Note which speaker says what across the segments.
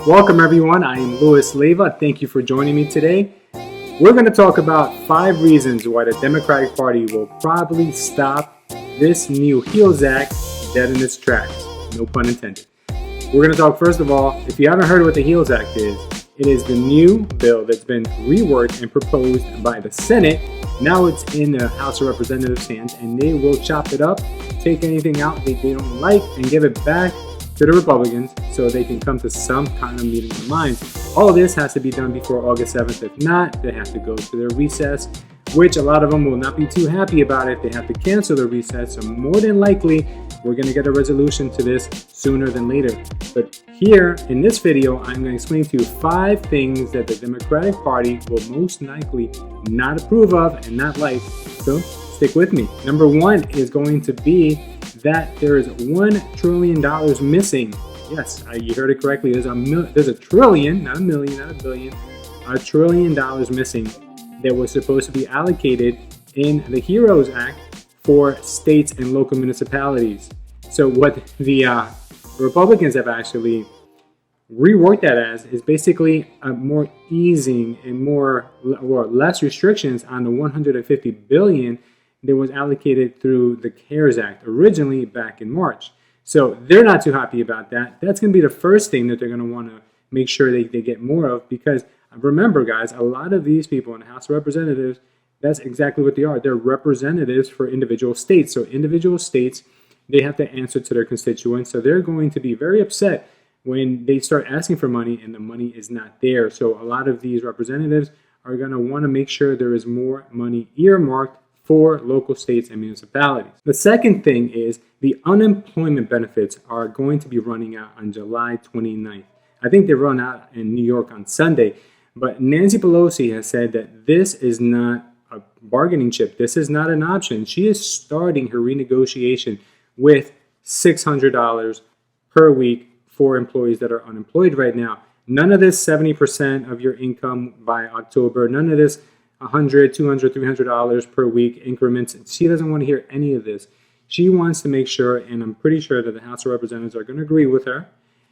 Speaker 1: Welcome everyone, I am Louis Leyva. Thank you for joining me today. We're going to talk about 5 reasons why the Democratic Party will probably stop this new HEALS Act dead in its tracks. No pun intended. We're going to talk first of all, if you haven't heard what the HEALS Act is, it is the new bill that's been reworked and proposed by the Senate. Now it's in the House of Representatives' hands and they will chop it up, take anything out they don't like and give it back to the Republicans so they can come to some kind of meeting of minds. All of this has to be done before August 7th. If not, they have to go to their recess, which a lot of them will not be too happy about it. They have to cancel their recess, so more than likely, we're going to get a resolution to this sooner than later. But here in this video, I'm going to explain to you 5 things that the Democratic Party will most likely not approve of and not like. So stick with me. Number 1 is going to be that there is $1 trillion missing. Yes, you heard it correctly. There's a trillion, not a million, not a billion, $1 trillion missing that was supposed to be allocated in the HEROES Act for states and local municipalities. So what the Republicans have actually reworked that as is basically a more easing and more or less restrictions on the $150 billion that was allocated through the CARES Act originally back in March. So they're not too happy about that. That's going to be the first thing that they're going to want to make sure they get more of, because remember guys, a lot of these people in the House of Representatives, that's exactly what they are. They're representatives for individual states. So individual states, they have to answer to their constituents. So they're going to be very upset when they start asking for money and the money is not there. So a lot of these representatives are going to want to make sure there is more money earmarked for local states and municipalities. The second thing is the unemployment benefits are going to be running out on July 29th. I think they run out in New York on Sunday, but Nancy Pelosi has said that this is not a bargaining chip. This is not an option. She is starting her renegotiation with $600 per week for employees that are unemployed right now. None of this 70% of your income by October, none of this $100, $200, $300 per week increments. She doesn't want to hear any of this. She wants to make sure, and I'm pretty sure that the House of Representatives are going to agree with her,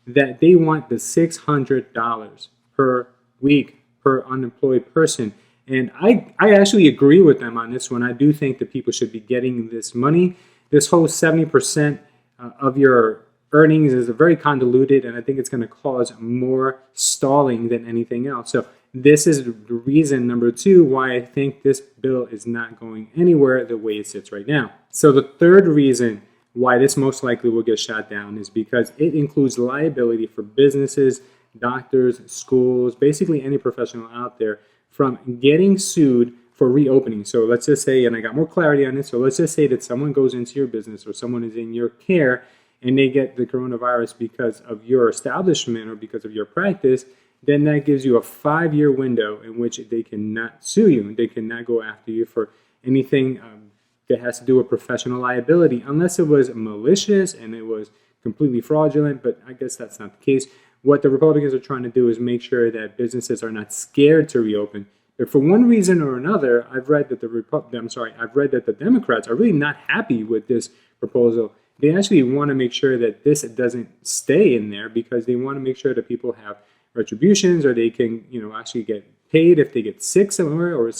Speaker 1: that they want the $600 per week per unemployed person. And I actually agree with them on this one. I do think that people should be getting this money. This whole 70% of your earnings is very convoluted, and I think it's going to cause more stalling than anything else. So this is the reason, number 2, why I think this bill is not going anywhere the way it sits right now. So the third reason why this most likely will get shot down is because it includes liability for businesses, doctors, schools, basically any professional out there from getting sued for reopening. So let's just say, and I got more clarity on this, so let's just say that someone goes into your business or someone is in your care and they get the coronavirus because of your establishment or because of your practice, then that gives you a 5-year window in which they cannot sue you. They cannot go after you for anything that has to do with professional liability, unless it was malicious and it was completely fraudulent, but I guess that's not the case. What the Republicans are trying to do is make sure that businesses are not scared to reopen. But for one reason or another, I've read that the Democrats are really not happy with this proposal. They actually want to make sure that this doesn't stay in there because they want to make sure that people have retributions, or they can, actually get paid if they get sick somewhere or in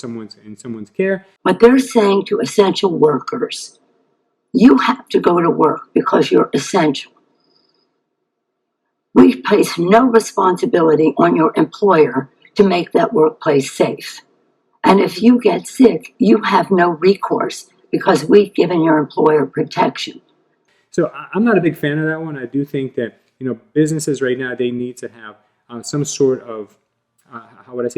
Speaker 1: someone's care.
Speaker 2: But they're saying to essential workers, you have to go to work because you're essential. We place no responsibility on your employer to make that workplace safe. And if you get sick, you have no recourse because we've given your employer protection.
Speaker 1: So I'm not a big fan of that one. I do think that, businesses right now, they need to have some sort of,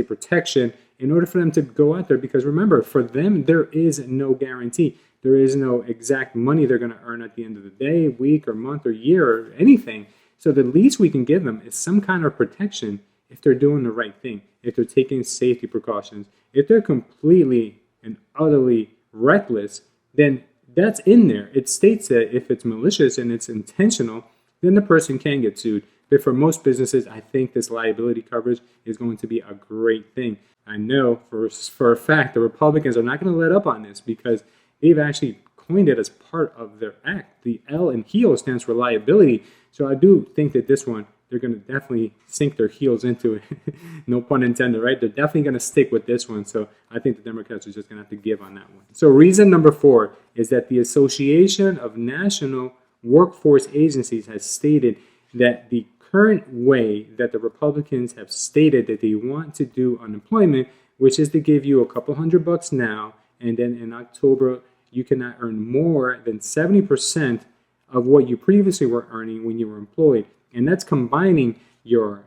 Speaker 1: protection in order for them to go out there. Because remember, for them, there is no guarantee. There is no exact money they're going to earn at the end of the day, week, or month, or year, or anything. So the least we can give them is some kind of protection if they're doing the right thing, if they're taking safety precautions. If they're completely and utterly reckless, then that's in there. It states that if it's malicious and it's intentional, then the person can get sued. But for most businesses, I think this liability coverage is going to be a great thing. I know for a fact the Republicans are not going to let up on this because they've actually coined it as part of their act. The L in HEAL stands for liability. So I do think that this one they're going to definitely sink their heels into it. No pun intended, right? They're definitely going to stick with this one. So I think the Democrats are just going to have to give on that one. So reason number 4 is that the Association of National Workforce Agencies has stated that the current way that the Republicans have stated that they want to do unemployment, which is to give you a couple $100 now, and then in October, you cannot earn more than 70% of what you previously were earning when you were employed. And that's combining your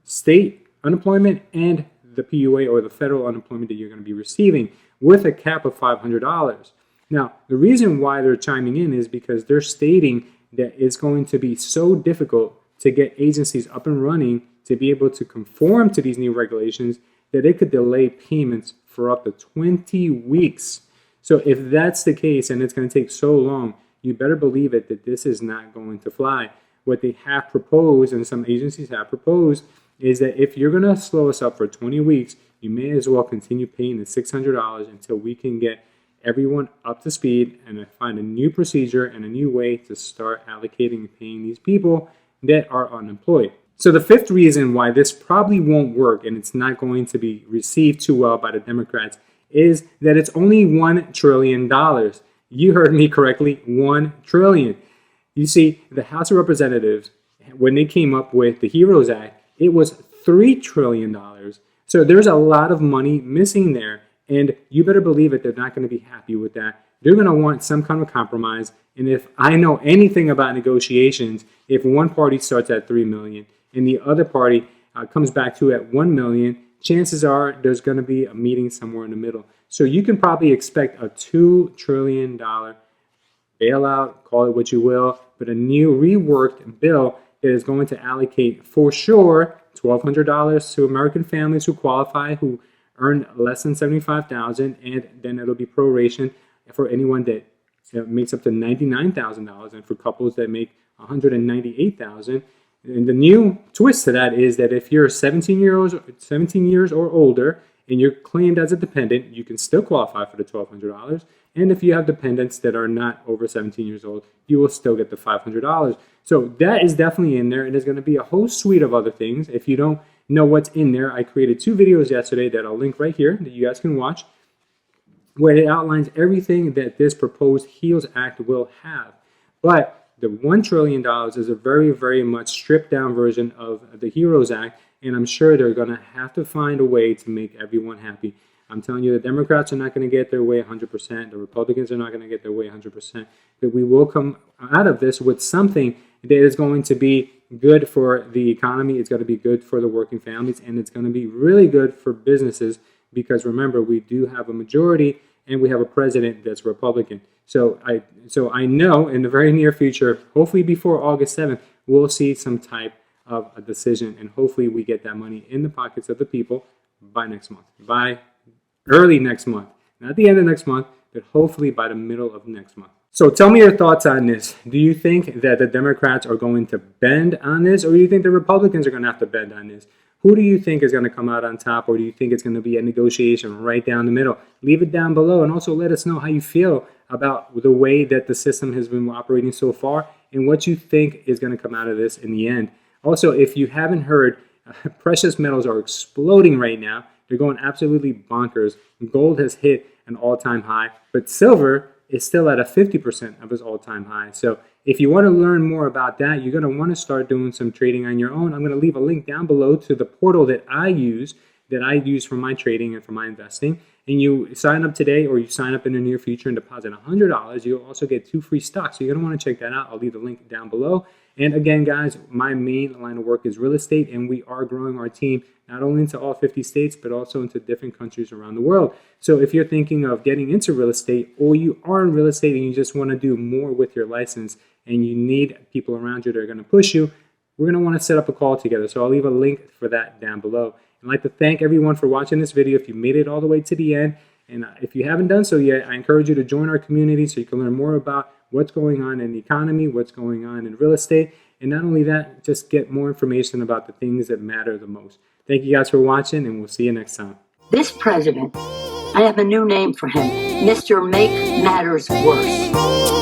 Speaker 1: state unemployment and the PUA or the federal unemployment that you're going to be receiving with a cap of $500. Now, the reason why they're chiming in is because they're stating that it's going to be so difficult to get agencies up and running to be able to conform to these new regulations that it could delay payments for up to 20 weeks. So if that's the case and it's going to take so long, you better believe it that this is not going to fly. What they have proposed, and some agencies have proposed, is that if you're going to slow us up for 20 weeks, you may as well continue paying the $600 until we can get everyone up to speed and find a new procedure and a new way to start allocating and paying these people that are unemployed. So the 5th reason why this probably won't work and it's not going to be received too well by the Democrats is that it's only $1 trillion. You heard me correctly, $1 trillion. You see, the House of Representatives, when they came up with the HEROES Act, it was $3 trillion. So there's a lot of money missing there, and you better believe it, they're not going to be happy with that. They're going to want some kind of compromise, and if I know anything about negotiations, if one party starts at $3 million and the other party comes back to at $1 million, chances are there's going to be a meeting somewhere in the middle. So you can probably expect a $2 trillion bailout, call it what you will, but a new reworked bill that is going to allocate for sure $1,200 to American families who qualify, who earn less than $75,000, and then it'll be proration for anyone that makes up to $99,000, and for couples that make $198,000. And the new twist to that is that if you're 17 years or older and you're claimed as a dependent, you can still qualify for the $1,200. And if you have dependents that are not over 17 years old, you will still get the $500. So that is definitely in there, and there's going to be a whole suite of other things. If you don't know what's in there, I created 2 videos yesterday that I'll link right here that you guys can watch, where it outlines everything that this proposed HEALS Act will have. But the $1 trillion is a very, very much stripped down version of the HEROES Act, and I'm sure they're going to have to find a way to make everyone happy. I'm telling you, the Democrats are not going to get their way 100%. The Republicans are not going to get their way 100%. But we will come out of this with something that is going to be good for the economy. It's going to be good for the working families, and it's going to be really good for businesses because remember, we do have a majority and we have a president that's Republican. So I know in the very near future, hopefully before August 7th, we'll see some type of a decision, and hopefully we get that money in the pockets of the people by next month, by early next month, not the end of next month, but hopefully by the middle of next month. So tell me your thoughts on this. Do you think that the Democrats are going to bend on this, or do you think the Republicans are going to have to bend on this? Who do you think is going to come out on top, or do you think it's going to be a negotiation right down the middle? Leave it down below, and also let us know how you feel about the way that the system has been operating so far and what you think is going to come out of this in the end. Also, if you haven't heard, precious metals are exploding right now. They're going absolutely bonkers. Gold has hit an all-time high, but silver is still at a 50% of its all-time high. So if you want to learn more about that, you're going to want to start doing some trading on your own. I'm going to leave a link down below to the portal that I use for my trading and for my investing. And you sign up today, or you sign up in the near future and deposit $100, you'll also get 2 free stocks. So you're going to want to check that out. I'll leave the link down below. And again, guys, my main line of work is real estate, and we are growing our team not only into all 50 states, but also into different countries around the world. So if you're thinking of getting into real estate, or you are in real estate and you just want to do more with your license and you need people around you that are going to push you, we're going to want to set up a call together. So I'll leave a link for that down below. I'd like to thank everyone for watching this video. If you made it all the way to the end, and if you haven't done so yet, I encourage you to join our community so you can learn more about what's going on in the economy, what's going on in real estate, and not only that, just get more information about the things that matter the most. Thank you guys for watching, and we'll see you next time.
Speaker 2: This president, I have a new name for him, Mr. Make Matters Worse.